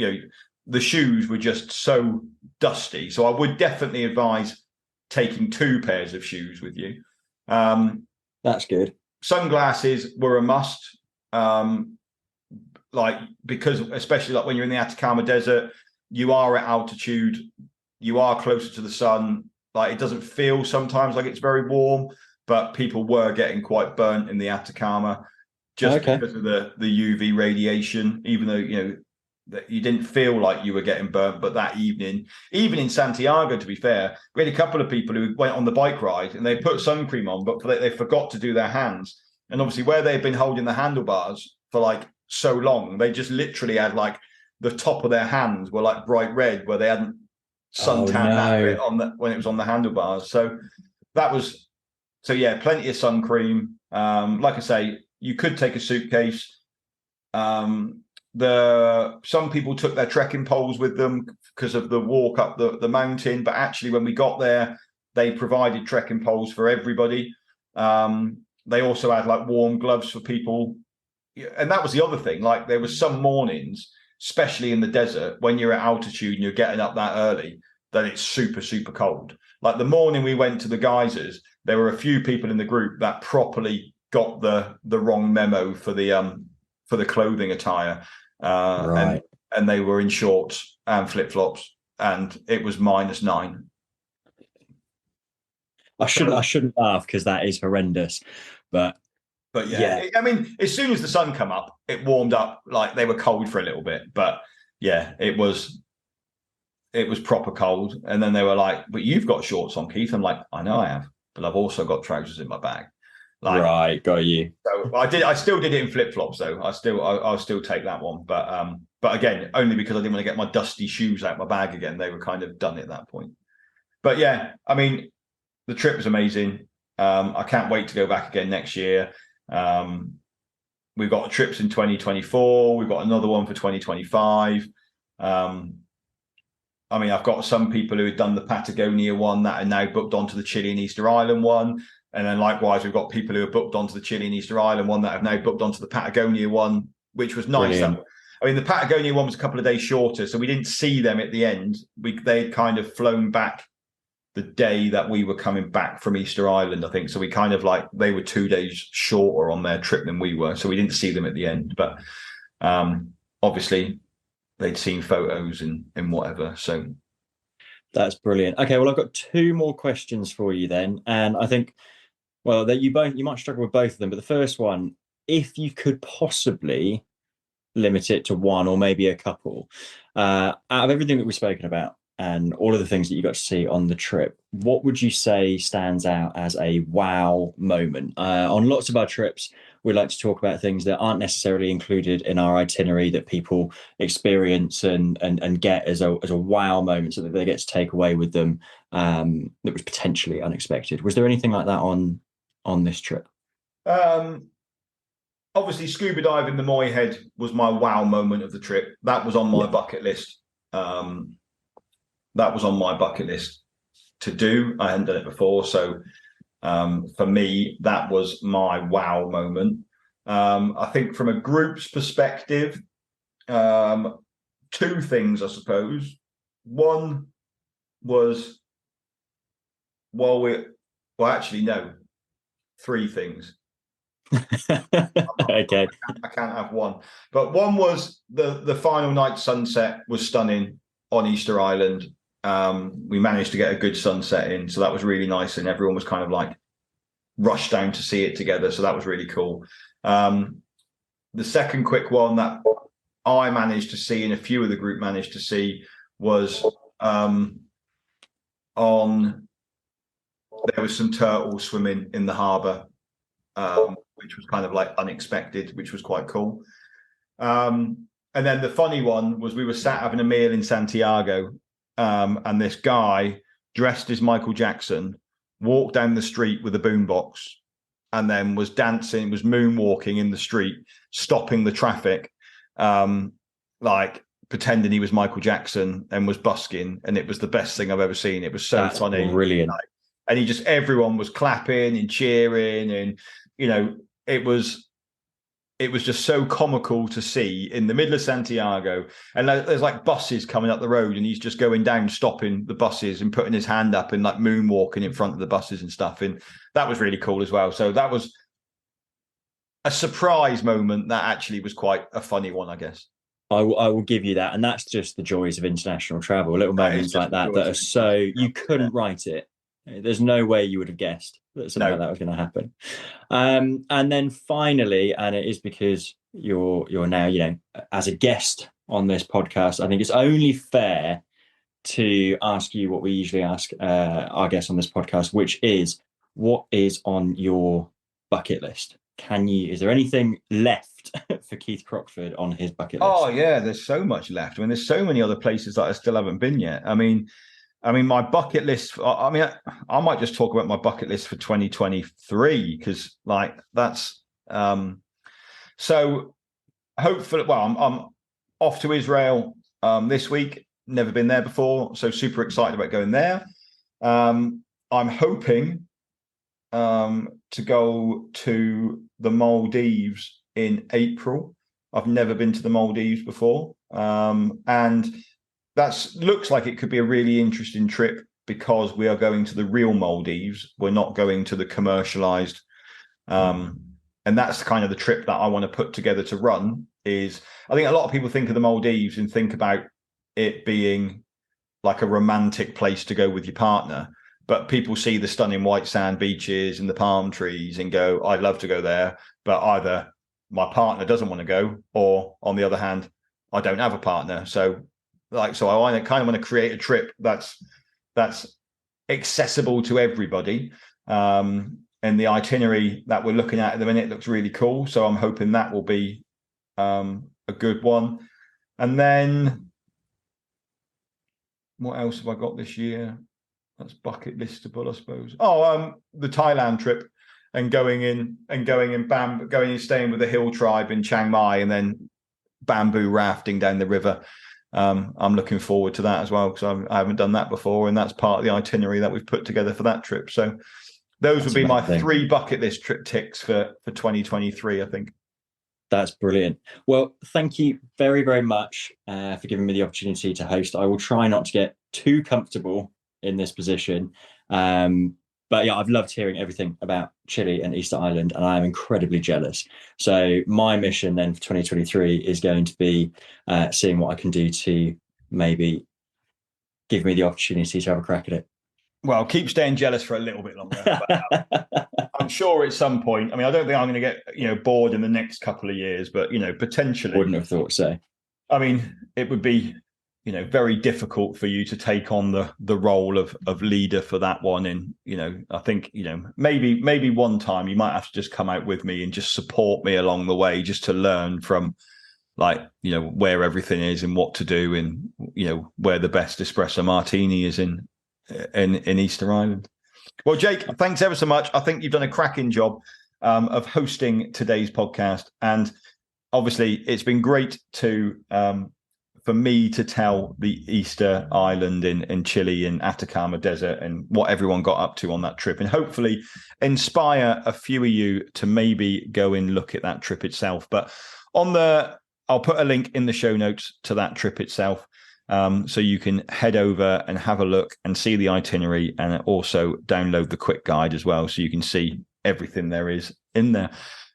the shoes were just so dusty. So I would definitely advise taking 2 pairs of shoes with you. That's good. Sunglasses were a must. Because especially like when you're in the Atacama Desert, you are at altitude, you are closer to the sun. Like it doesn't feel sometimes like it's very warm, but people were getting quite burnt in the Atacama just because of the UV radiation, even though, that you didn't feel like you were getting burnt. But that evening, even in Santiago, to be fair, we had a couple of people who went on the bike ride and they put sun cream on, but they forgot to do their hands. And obviously where they've been holding the handlebars for like so long, they just literally had like the top of their hands were like bright red where they hadn't suntanned that bit when it was on the handlebars. So plenty of sun cream. Like I say, you could take a suitcase. Some people took their trekking poles with them because of the walk up the mountain, but actually when we got there, they provided trekking poles for everybody. They also had like warm gloves for people. And that was the other thing. Like there was some mornings, especially in the desert, when you're at altitude and you're getting up that early, that it's super, super cold. Like the morning we went to the geysers, there were a few people in the group that properly got the wrong memo for the clothing attire. And they were in shorts and flip-flops, and it was -9. I shouldn't laugh because that is horrendous, but yeah. I mean, as soon as the sun come up, it warmed up. Like they were cold for a little bit, but yeah, it was proper cold. And then they were like, "But you've got shorts on, Keith." I'm like, "I know I have, but I've also got trousers in my bag." Like, right, got you. So I still did it in flip flops though. I'll still take that one, but again, only because I didn't want to get my dusty shoes out my bag again. They were kind of done at that point. But yeah, I mean, the trip was amazing. I can't wait to go back again next year. We've got trips in 2024. We've got another one for 2025. I mean, I've got some people who had done the Patagonia one that are now booked onto the Chile and Easter Island one. And then likewise, we've got people who are booked onto the Chile and Easter Island one that have now booked onto the Patagonia one, which was nice. I mean, the Patagonia one was a couple of days shorter, so we didn't see them at the end. They'd kind of flown back the day that we were coming back from Easter Island, I think. So we kind of they were 2 days shorter on their trip than we were. So we didn't see them at the end. But obviously, they'd seen photos and whatever. So that's brilliant. Okay, well, I've got 2 more questions for you then. And I think, well, that you might struggle with both of them. But the first one, if you could possibly limit it to one or maybe a couple, out of everything that we've spoken about and all of the things that you got to see on the trip, what would you say stands out as a wow moment? On lots of our trips, we like to talk about things that aren't necessarily included in our itinerary that people experience and get as a wow moment, so that they get to take away with them that was potentially unexpected. Was there anything like that on this trip? Obviously, scuba diving the Moy Head was my wow moment of the trip. That was on my bucket list. That was on my bucket list to do. I hadn't done it before. So for me, that was my wow moment. I think from a group's perspective, 2 things, I suppose. One was, 3 things. Okay. I can't have one. But one was the final night sunset was stunning on Easter Island. We managed to get a good sunset in, so that was really nice, and everyone was kind of like rushed down to see it together, so that was really cool. The second quick one that I managed to see and a few of the group managed to see was there was some turtles swimming in the harbour, which was kind of like unexpected, which was quite cool. And then the funny one was we were sat having a meal in Santiago, and this guy dressed as Michael Jackson walked down the street with a boombox, and then was dancing, was moonwalking in the street, stopping the traffic, like pretending he was Michael Jackson, and was busking. And it was the best thing I've ever seen. It was so funny. Brilliant. And everyone was clapping and cheering. And, it was just so comical to see in the middle of Santiago. And there's like buses coming up the road, and he's just going down, stopping the buses and putting his hand up and like moonwalking in front of the buses and stuff. And that was really cool as well. So that was a surprise moment that actually was quite a funny one, I guess. I will give you that. And that's just the joys of international travel. Little moments like that are so, you couldn't write it. There's no way you would have guessed that something like that was going to happen. And then finally, and it is because you're now, as a guest on this podcast, I think it's only fair to ask you what we usually ask our guests on this podcast, which is, what is on your bucket list? Is there anything left for Keith Crockford on his bucket list? Oh yeah, there's so much left. I mean, there's so many other places that I still haven't been yet. I mean, my bucket list. I might just talk about my bucket list for 2023, because that's. So hopefully, I'm off to Israel this week. Never been there before, so super excited about going there. I'm hoping to go to the Maldives in April. I've never been to the Maldives before, and that looks like it could be a really interesting trip, because we are going to the real Maldives. We're not going to the commercialized, and that's kind of the trip that I want to put together to run. Is I think a lot of people think of the Maldives and think about it being like a romantic place to go with your partner. But people see the stunning white sand beaches and the palm trees and go, I'd love to go there. But either my partner doesn't want to go, or on the other hand, I don't have a partner. So I kind of want to create a trip that's accessible to everybody. And the itinerary that we're looking at the minute looks really cool. So I'm hoping that will be a good one. And then what else have I got this year? That's bucket listable, I suppose. The Thailand trip, and going and staying with the hill tribe in Chiang Mai, and then bamboo rafting down the river. I'm looking forward to that as well, because I haven't done that before, and that's part of the itinerary that we've put together for that trip. So those would be my 3 bucket list trip ticks for 2023, I think. That's brilliant. Well, thank you very, very much for giving me the opportunity to host. I will try not to get too comfortable in this position. But yeah, I've loved hearing everything about Chile and Easter Island, and I am incredibly jealous. So my mission then for 2023 is going to be seeing what I can do to maybe give me the opportunity to have a crack at it. Well, keep staying jealous for a little bit longer. But I'm sure at some point, I don't think I'm going to get, bored in the next couple of years, but, potentially. Wouldn't have thought so. It would be, very difficult for you to take on the role of leader for that one. And, I think, maybe one time you might have to just come out with me and just support me along the way, just to learn from where everything is and what to do, and, where the best espresso martini is in Easter Island. Well, Jake, thanks ever so much. I think you've done a cracking job of hosting today's podcast. And obviously it's been great for me to tell the Easter Island in Chile and Atacama Desert and what everyone got up to on that trip, and hopefully inspire a few of you to maybe go and look at that trip itself. But I'll put a link in the show notes to that trip itself, so you can head over and have a look and see the itinerary, and also download the quick guide as well, so you can see everything there is in there.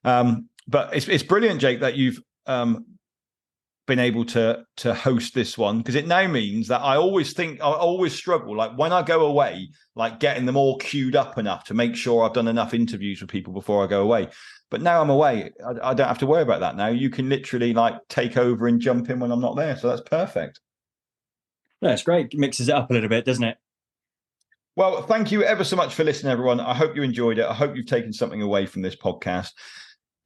But it's brilliant, Jake, that you've been able to host this one, because it now means that I always struggle, like when I go away, like getting them all queued up enough to make sure I've done enough interviews with people before I go away. But now I'm away, I don't have to worry about that now. You can literally like take over and jump in when I'm not there. So that's perfect. No, it's great. It mixes it up a little bit, doesn't it? Well, thank you ever so much for listening, everyone. I hope you enjoyed it. I hope you've taken something away from this podcast.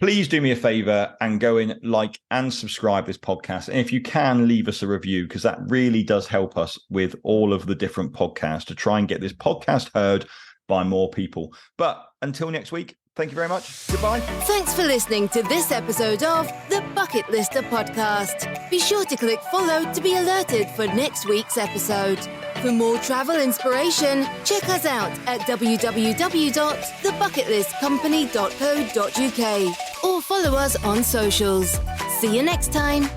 Please do me a favor and go in, like and subscribe this podcast. And if you can, leave us a review, because that really does help us with all of the different podcasts to try and get this podcast heard by more people. But until next week, thank you very much. Goodbye. Thanks for listening to this episode of the Bucket Lister podcast. Be sure to click follow to be alerted for next week's episode. For more travel inspiration, check us out at www.thebucketlistcompany.co.uk or follow us on socials. See you next time.